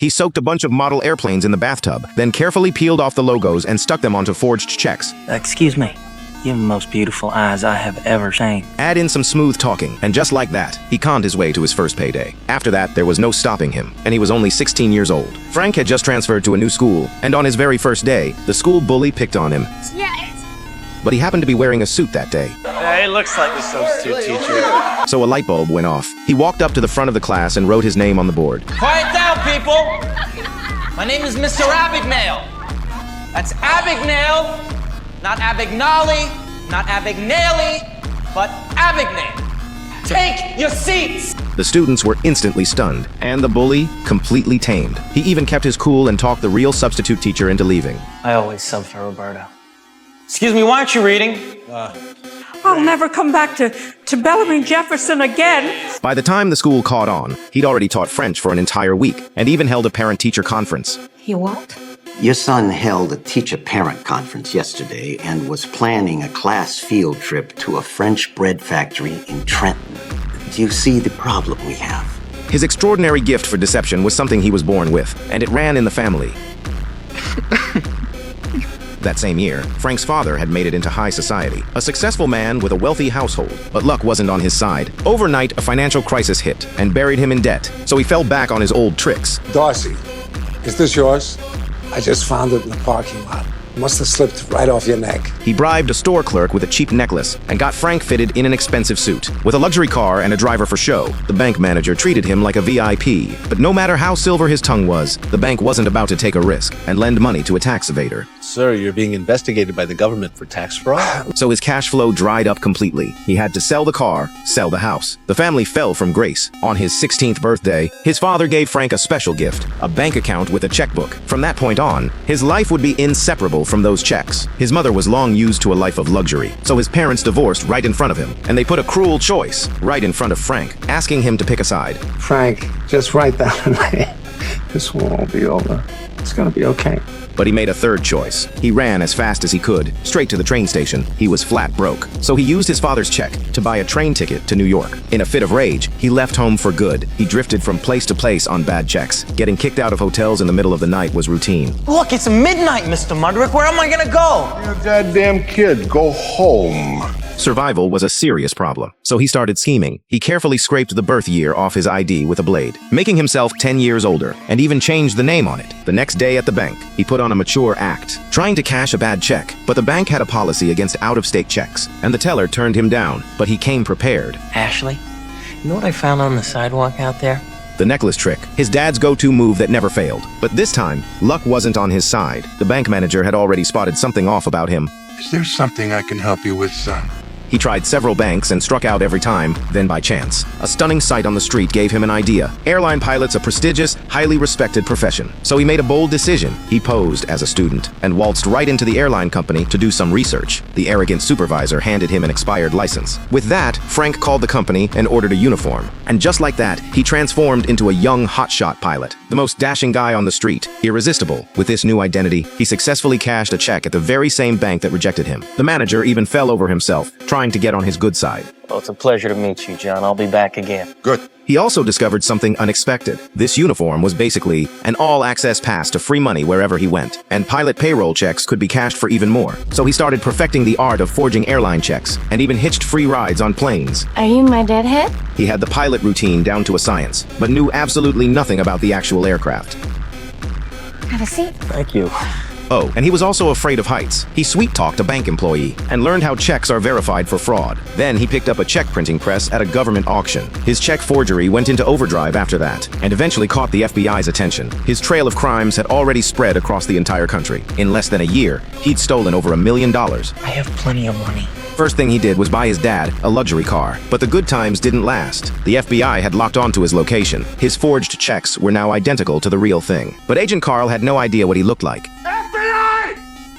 He soaked a bunch of model airplanes in the bathtub, then carefully peeled off the logos and stuck them onto forged checks. Excuse me. You have the most beautiful eyes I have ever seen. Add in some smooth talking, and just like that, he conned his way to his first payday. After that, there was no stopping him, and he was only 16 years old. Frank had just transferred to a new school, and on his very first day, the school bully picked on him. But he happened to be wearing a suit that day. Hey, looks like the substitute teacher. So a light bulb went off. He walked up to the front of the class and wrote his name on the board. Quiet down, people! My name is Mr. Abagnale. That's Abagnale, not Abagnale, not Abagnale, but Abagnale. Take your seats! The students were instantly stunned, and the bully completely tamed. He even kept his cool and talked the real substitute teacher into leaving. I always sub for Roberto. Excuse me, why aren't you reading? I'll never come back to Bellamy Jefferson again. By the time the school caught on, he'd already taught French for an entire week, and even held a parent-teacher conference. You what? Your son held a teacher-parent conference yesterday and was planning a class field trip to a French bread factory in Trenton. Do you see the problem we have? His extraordinary gift for deception was something he was born with, and it ran in the family. That same year, Frank's father had made it into high society, a successful man with a wealthy household, but luck wasn't on his side. Overnight, a financial crisis hit and buried him in debt, so he fell back on his old tricks. Darcy, is this yours? I just found it in the parking lot. Must have slipped right off your neck. He bribed a store clerk with a cheap necklace and got Frank fitted in an expensive suit. With a luxury car and a driver for show, the bank manager treated him like a VIP. But no matter how silver his tongue was, the bank wasn't about to take a risk and lend money to a tax evader. Sir, you're being investigated by the government for tax fraud. So his cash flow dried up completely. He had to sell the car, sell the house. The family fell from grace. On his 16th birthday, his father gave Frank a special gift, a bank account with a checkbook. From that point on, his life would be inseparable from those checks. His mother was long used to a life of luxury, so his parents divorced right in front of him, and they put a cruel choice right in front of Frank, asking him to pick a side. Frank, just write down a name. This will all be over. It's gonna be okay. But he made a third choice. He ran as fast as he could, straight to the train station. He was flat broke, so he used his father's check to buy a train ticket to New York. In a fit of rage, he left home for good. He drifted from place to place on bad checks. Getting kicked out of hotels in the middle of the night was routine. Look, it's midnight, Mr. Mudrick. Where am I gonna go? You're a goddamn kid. Go home. Survival was a serious problem, so he started scheming. He carefully scraped the birth year off his ID with a blade, making himself 10 years older, and even changed the name on it. The next day at the bank, he put on a mature act, trying to cash a bad check, but the bank had a policy against out-of-state checks, and the teller turned him down, but he came prepared. Ashley, you know what I found on the sidewalk out there? The necklace trick, his dad's go-to move that never failed. But this time, luck wasn't on his side. The bank manager had already spotted something off about him. Is there something I can help you with, son? He tried several banks and struck out every time, then by chance, a stunning sight on the street gave him an idea. Airline pilot's a prestigious, highly respected profession. So he made a bold decision. He posed as a student and waltzed right into the airline company to do some research. The arrogant supervisor handed him an expired license. With that, Frank called the company and ordered a uniform. And just like that, he transformed into a young hotshot pilot, the most dashing guy on the street, irresistible. With this new identity, he successfully cashed a check at the very same bank that rejected him. The manager even fell over himself, trying to get on his good side. Well, it's a pleasure to meet you, John. I'll be back again. Good. He also discovered something unexpected. This uniform was basically an all-access pass to free money wherever he went, and pilot payroll checks could be cashed for even more. So he started perfecting the art of forging airline checks, and even hitched free rides on planes. Are you my deadhead? He had the pilot routine down to a science, but knew absolutely nothing about the actual aircraft. Have a seat. Thank you. Oh, and he was also afraid of heights. He sweet-talked a bank employee and learned how checks are verified for fraud. Then he picked up a check printing press at a government auction. His check forgery went into overdrive after that, and eventually caught the FBI's attention. His trail of crimes had already spread across the entire country. In less than a year, he'd stolen over $1 million. I have plenty of money. First thing he did was buy his dad a luxury car, but the good times didn't last. The FBI had locked onto his location. His forged checks were now identical to the real thing. But Agent Carl had no idea what he looked like.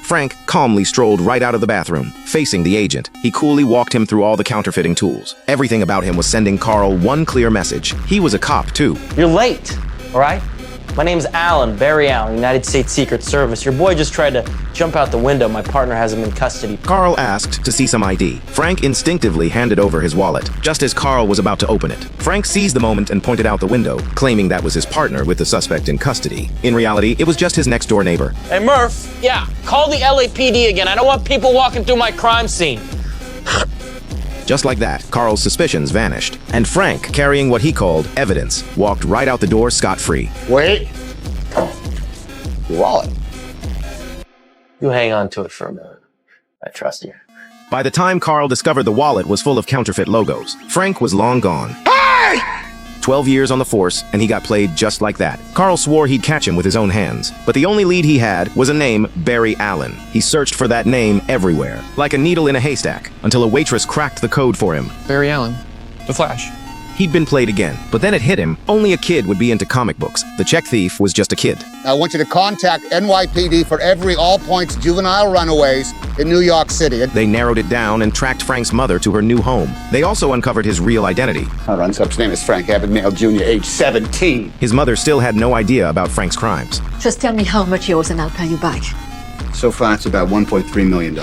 Frank calmly strolled right out of the bathroom, facing the agent. He coolly walked him through all the counterfeiting tools. Everything about him was sending Carl one clear message. He was a cop, too. You're late, all right? My name's Alan, Barry Allen, United States Secret Service. Your boy just tried to jump out the window. My partner has him in custody. Carl asked to see some ID. Frank instinctively handed over his wallet, just as Carl was about to open it. Frank seized the moment and pointed out the window, claiming that was his partner with the suspect in custody. In reality, it was just his next-door neighbor. Hey, Murph. Yeah, call the LAPD again. I don't want people walking through my crime scene. Just like that, Carl's suspicions vanished, and Frank, carrying what he called evidence, walked right out the door scot-free. Wait. Your wallet. You hang on to it for a minute. I trust you. By the time Carl discovered the wallet was full of counterfeit logos, Frank was long gone. 12 years on the force, and he got played just like that. Carl swore he'd catch him with his own hands, but the only lead he had was a name, Barry Allen. He searched for that name everywhere, like a needle in a haystack, until a waitress cracked the code for him. Barry Allen, The Flash. He'd been played again, but then it hit him. Only a kid would be into comic books. The check thief was just a kid. I want you to contact NYPD for every all-points juvenile runaways in New York City. They narrowed it down and tracked Frank's mother to her new home. They also uncovered his real identity. Our unsub's name is Frank Abagnale Jr., age 17. His mother still had no idea about Frank's crimes. Just tell me how much yours and I'll pay you back. So far, it's about $1.3 million.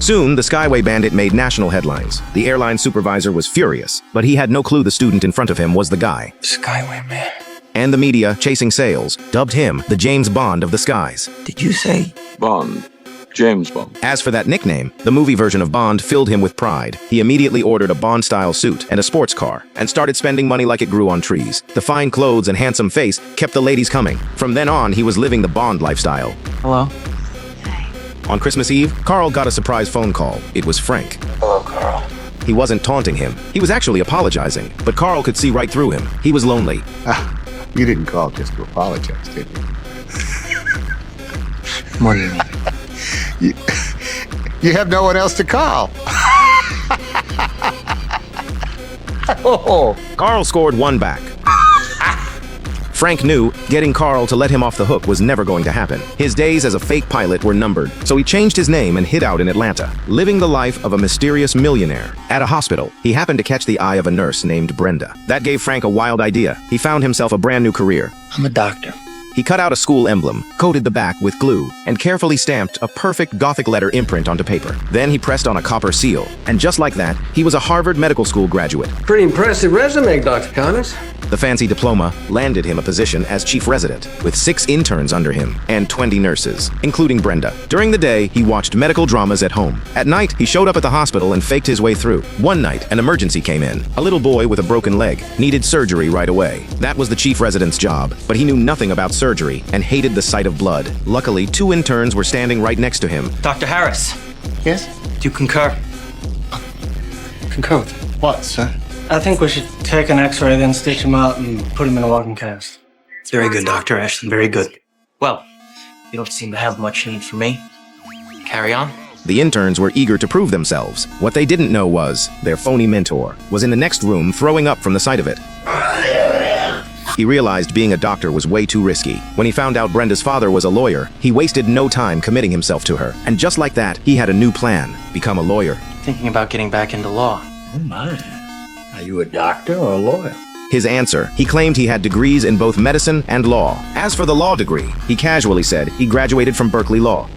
Soon, the Skyway bandit made national headlines. The airline supervisor was furious, but he had no clue the student in front of him was the guy. Skyway man. And the media, chasing sales, dubbed him the James Bond of the skies. Did you say Bond. James Bond. As for that nickname, the movie version of Bond filled him with pride. He immediately ordered a Bond-style suit and a sports car, and started spending money like it grew on trees. The fine clothes and handsome face kept the ladies coming. From then on, he was living the Bond lifestyle. hello? On Christmas Eve, Carl got a surprise phone call. It was Frank. Hello, Carl. He wasn't taunting him. He was actually apologizing, but Carl could see right through him. He was lonely. You didn't call just to apologize, did you? What do you mean? You have no one else to call. Oh, Carl scored one back. Frank knew getting Carl to let him off the hook was never going to happen. His days as a fake pilot were numbered, so he changed his name and hid out in Atlanta, living the life of a mysterious millionaire. At a hospital, he happened to catch the eye of a nurse named Brenda. That gave Frank a wild idea. He found himself a brand new career. I'm a doctor. He cut out a school emblem, coated the back with glue, and carefully stamped a perfect Gothic letter imprint onto paper. Then he pressed on a copper seal, and just like that, he was a Harvard Medical School graduate. Pretty impressive resume, Dr. Connors. The fancy diploma landed him a position as chief resident, with 6 interns under him and 20 nurses, including Brenda. During the day, he watched medical dramas at home. At night, he showed up at the hospital and faked his way through. One night, an emergency came in. A little boy with a broken leg needed surgery right away. That was the chief resident's job, but he knew nothing about surgery and hated the sight of blood. Luckily, 2 interns were standing right next to him. Dr. Harris, Yes? do you concur? Concur with What, sir? I think we should take an x-ray, then stitch him up and put him in a walking cast. Very good, Dr. Ashton. Very good. Well, you don't seem to have much need for me. Carry on. The interns were eager to prove themselves. What they didn't know was their phony mentor was in the next room throwing up from the sight of it. He realized being a doctor was way too risky. When he found out Brenda's father was a lawyer, he wasted no time committing himself to her. And just like that, he had a new plan: become a lawyer. Thinking about getting back into law. Oh, my. Are you a doctor or a lawyer? His answer, he claimed he had degrees in both medicine and law. As for the law degree, he casually said he graduated from Berkeley Law.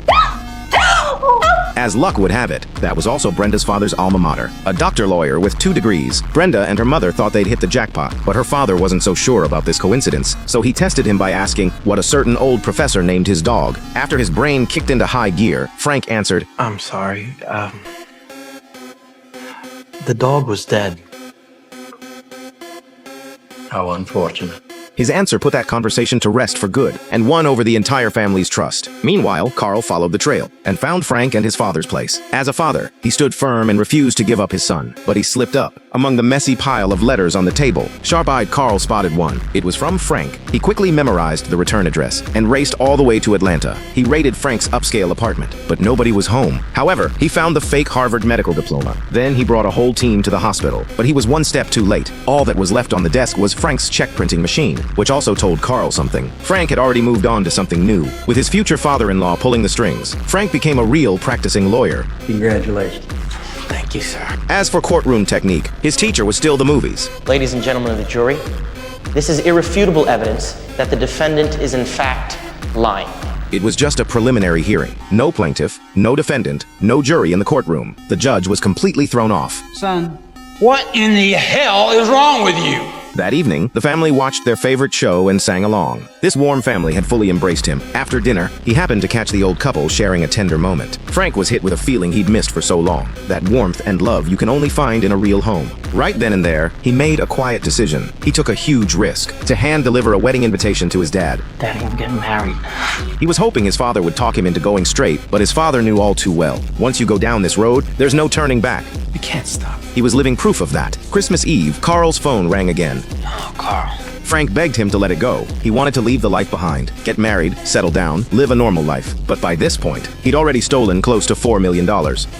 As luck would have it, that was also Brenda's father's alma mater, a doctor lawyer with 2 degrees. Brenda and her mother thought they'd hit the jackpot, but her father wasn't so sure about this coincidence, so he tested him by asking what a certain old professor named his dog. After his brain kicked into high gear, Frank answered, I'm sorry. The dog was dead. How unfortunate. His answer put that conversation to rest for good and won over the entire family's trust. Meanwhile, Carl followed the trail and found Frank and his father's place. As a father, he stood firm and refused to give up his son, but he slipped up. Among the messy pile of letters on the table, sharp-eyed Carl spotted one. It was from Frank. He quickly memorized the return address and raced all the way to Atlanta. He raided Frank's upscale apartment, but nobody was home. However, he found the fake Harvard medical diploma. Then he brought a whole team to the hospital, but he was one step too late. All that was left on the desk was Frank's check printing machine, which also told Carl something. Frank had already moved on to something new. With his future father-in-law pulling the strings, Frank became a real practicing lawyer. Congratulations. Thank you, sir. As for courtroom technique, his teacher was still the movies. Ladies and gentlemen of the jury, this is irrefutable evidence that the defendant is in fact lying. It was just a preliminary hearing. No plaintiff, no defendant, no jury in the courtroom. The judge was completely thrown off. Son, what in the hell is wrong with you? That evening, the family watched their favorite show and sang along. This warm family had fully embraced him. After dinner, he happened to catch the old couple sharing a tender moment. Frank was hit with a feeling he'd missed for so long. That warmth and love you can only find in a real home. Right then and there, he made a quiet decision. He took a huge risk to hand-deliver a wedding invitation to his dad. Daddy, I'm getting married. He was hoping his father would talk him into going straight, but his father knew all too well. Once you go down this road, there's no turning back. You can't stop. He was living proof of that. Christmas Eve, Carl's phone rang again. Oh, Carl. Frank begged him to let it go. He wanted to leave the life behind, get married, settle down, live a normal life. But by this point, he'd already stolen close to $4 million.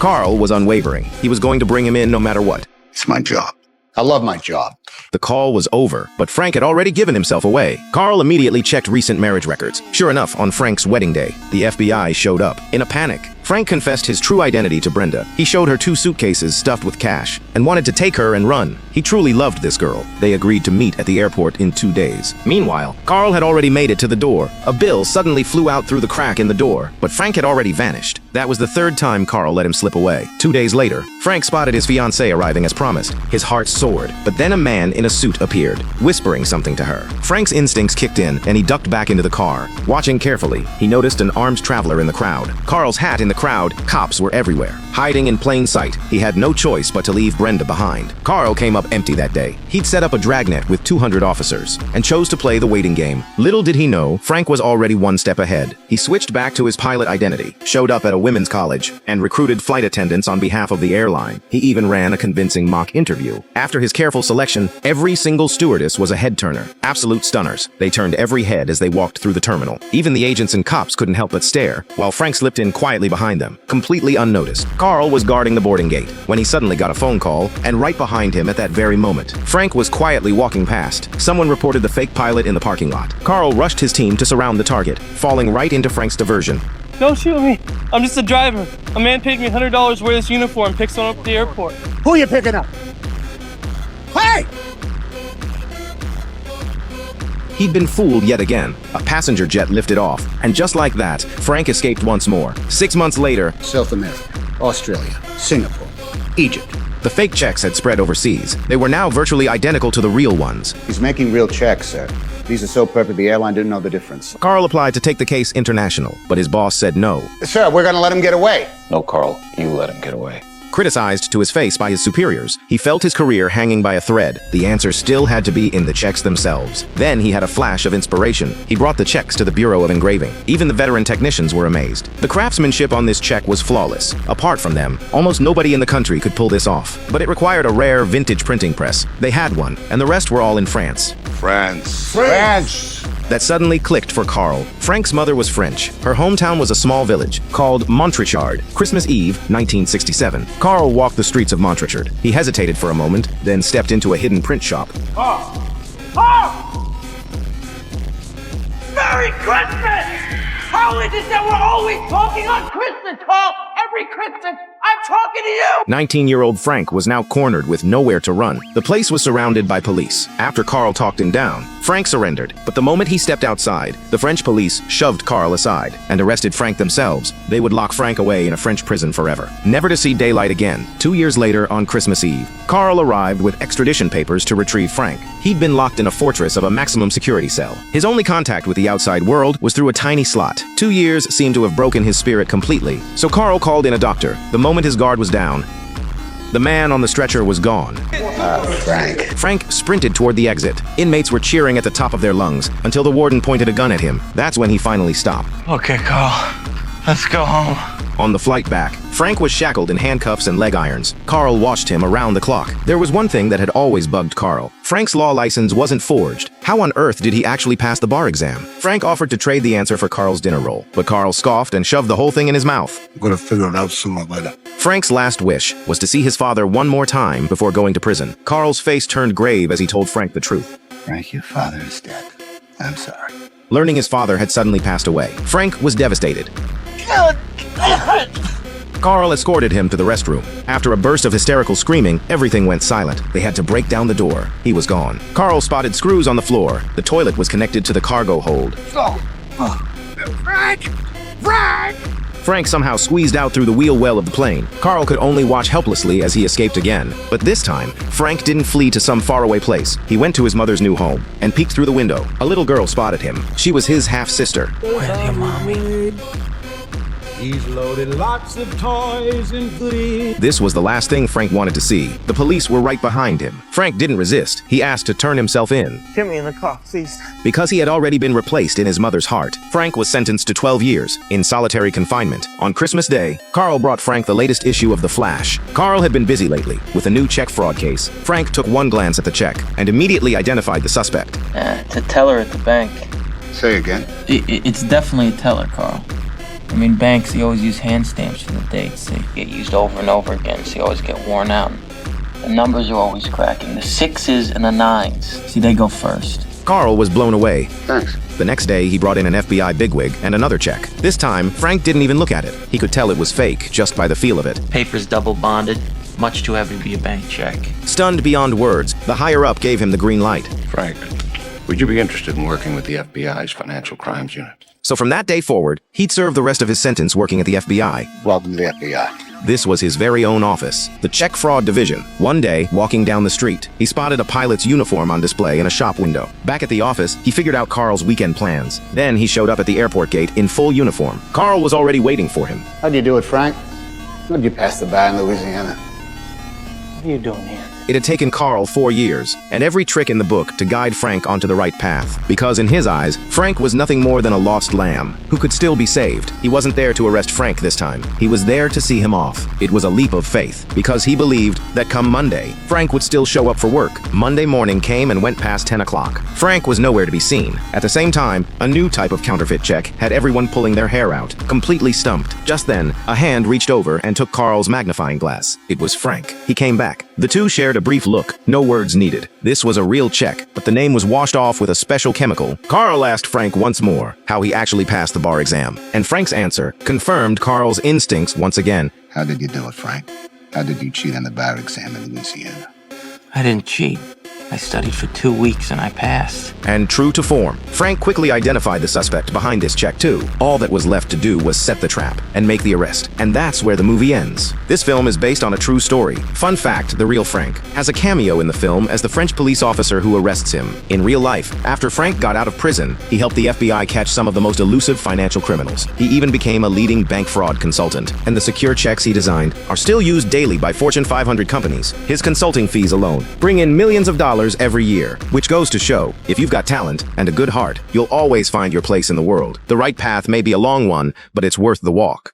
Carl was unwavering. He was going to bring him in no matter what. It's my job. I love my job. The call was over, but Frank had already given himself away. Carl immediately checked recent marriage records. Sure enough, on Frank's wedding day, the FBI showed up. In a panic, Frank confessed his true identity to Brenda. He showed her 2 suitcases stuffed with cash and wanted to take her and run. He truly loved this girl. They agreed to meet at the airport in 2 days. Meanwhile, Carl had already made it to the door. A bill suddenly flew out through the crack in the door, but Frank had already vanished. That was the 3rd time Carl let him slip away. 2 days later, Frank spotted his fiancée arriving as promised. His heart soared, but then a man in a suit appeared, whispering something to her. Frank's instincts kicked in, and he ducked back into the car. Watching carefully, he noticed an armed traveler in the crowd. Carl's hat in the crowd, cops were everywhere. Hiding in plain sight, he had no choice but to leave Brenda behind. Carl came up empty that day. He'd set up a dragnet with 200 officers and chose to play the waiting game. Little did he know, Frank was already 1 step ahead. He switched back to his pilot identity, showed up at a women's college, and recruited flight attendants on behalf of the airline. He even ran a convincing mock interview. After his careful selection, every single stewardess was a head-turner. Absolute stunners. They turned every head as they walked through the terminal. Even the agents and cops couldn't help but stare, while Frank slipped in quietly behind them, completely unnoticed. Carl was guarding the boarding gate when he suddenly got a phone call, and right behind him at that very moment, Frank was quietly walking past. Someone reported the fake pilot in the parking lot. Carl rushed his team to surround the target, falling right into Frank's diversion. Don't shoot me. I'm just a driver. A man paid me $100 to wear this uniform, pick someone up at the airport. Who are you picking up? Hey! He'd been fooled yet again. A passenger jet lifted off, and just like that, Frank escaped once more. 6 months later, South America, Australia, Singapore, Egypt. the fake checks had spread overseas. They were now virtually identical to the real ones. He's making real checks, sir. These are so perfect the airline didn't know the difference. Carl applied to take the case international, but his boss said no. Sir, we're gonna let him get away. No, Carl, you let him get away. Criticized to his face by his superiors, he felt his career hanging by a thread. The answer still had to be in the checks themselves. Then he had a flash of inspiration. He brought the checks to the Bureau of Engraving. Even the veteran technicians were amazed. The craftsmanship on this check was flawless. Apart from them, almost nobody in the country could pull this off. But it required a rare vintage printing press. They had one, and the rest were all in France. France. That suddenly clicked for Carl. Frank's mother was French. Her hometown was a small village called Montrichard. Christmas Eve, 1967. Carl walked the streets of Montrichard. He hesitated for a moment, then stepped into a hidden print shop. Merry Christmas! How is it that we're always talking on Christmas, Carl? Every Christmas, I'm talking to you! 19-year-old Frank was now cornered with nowhere to run. The place was surrounded by police. After Carl talked him down, Frank surrendered. But the moment he stepped outside, the French police shoved Carl aside and arrested Frank themselves. They would lock Frank away in a French prison forever, never to see daylight again. 2 years later, on Christmas Eve, Carl arrived with extradition papers to retrieve Frank. He'd been locked in a fortress of a maximum security cell. His only contact with the outside world was through a tiny slot. 2 years seemed to have broken his spirit completely, so Carl called in a doctor. The moment his guard was down, the man on the stretcher was gone. Frank sprinted toward the exit. Inmates were cheering at the top of their lungs until the warden pointed a gun at him. That's when he finally stopped. Okay, Carl. Let's go home. On the flight back, Frank was shackled in handcuffs and leg irons. Carl watched him around the clock. There was one thing that had always bugged Carl. Frank's law license wasn't forged. How on earth did he actually pass the bar exam? Frank offered to trade the answer for Carl's dinner roll, but Carl scoffed and shoved the whole thing in his mouth. I'm gonna figure it out sooner or later. Frank's last wish was to see his father one more time before going to prison. Carl's face turned grave as he told Frank the truth. Frank, your father is dead. I'm sorry. Learning his father had suddenly passed away, Frank was devastated. Carl escorted him to the restroom. After a burst of hysterical screaming, everything went silent. They had to break down the door. He was gone. Carl spotted screws on the floor. The toilet was connected to the cargo hold. Frank! Frank! Frank somehow squeezed out through the wheel well of the plane. Carl could only watch helplessly as he escaped again. But this time, Frank didn't flee to some faraway place. He went to his mother's new home and peeked through the window. A little girl spotted him. She was his half-sister. Where's your mommy? He's loaded lots of toys and goodies. This was the last thing Frank wanted to see. The police were right behind him. Frank didn't resist. He asked to turn himself in. Get me in the car, please. Because he had already been replaced in his mother's heart, Frank was sentenced to 12 years in solitary confinement. On Christmas Day, Carl brought Frank the latest issue of The Flash. Carl had been busy lately with a new check fraud case. Frank took one glance at the check and immediately identified the suspect. It's a teller at the bank. Say again. It's definitely a teller, Carl. I mean, banks, they always use hand stamps for the dates. They get used over and over again, so they always get worn out. The numbers are always cracking. The 6s and the 9s. See, they go first. Carl was blown away. Thanks. The next day, he brought in an FBI bigwig and another check. This time, Frank didn't even look at it. He could tell it was fake just by the feel of it. Paper's double bonded. Much too heavy to be a bank check. Stunned beyond words, the higher-up gave him the green light. Frank, would you be interested in working with the FBI's Financial Crimes Unit? So from that day forward, he'd serve the rest of his sentence working at the FBI. Welcome to the FBI. This was his very own office, the Check Fraud Division. One day, walking down the street, he spotted a pilot's uniform on display in a shop window. Back at the office, he figured out Carl's weekend plans. Then he showed up at the airport gate in full uniform. Carl was already waiting for him. How'd you do it, Frank? How'd you pass the bar in Louisiana? What are you doing here? It had taken Carl 4 years, and every trick in the book to guide Frank onto the right path. Because in his eyes, Frank was nothing more than a lost lamb, who could still be saved. He wasn't there to arrest Frank this time. He was there to see him off. It was a leap of faith, because he believed that come Monday, Frank would still show up for work. Monday morning came and went past 10 o'clock. Frank was nowhere to be seen. At the same time, a new type of counterfeit check had everyone pulling their hair out, completely stumped. Just then, a hand reached over and took Carl's magnifying glass. It was Frank. He came back. The two shared a brief look, no words needed. This was a real check, but the name was washed off with a special chemical. Carl asked Frank once more how he actually passed the bar exam, and Frank's answer confirmed Carl's instincts once again. How did you do it, Frank? How did you cheat on the bar exam in Louisiana? I didn't cheat. I studied for 2 weeks and I passed. And true to form, Frank quickly identified the suspect behind this check too. All that was left to do was set the trap and make the arrest. And that's where the movie ends. This film is based on a true story. Fun fact, the real Frank has a cameo in the film as the French police officer who arrests him. In real life, after Frank got out of prison, he helped the FBI catch some of the most elusive financial criminals. He even became a leading bank fraud consultant. And the secure checks he designed are still used daily by Fortune 500 companies. His consulting fees alone bring in millions of dollars every year, which goes to show, if you've got talent and a good heart, you'll always find your place in the world. The right path may be a long one, but it's worth the walk.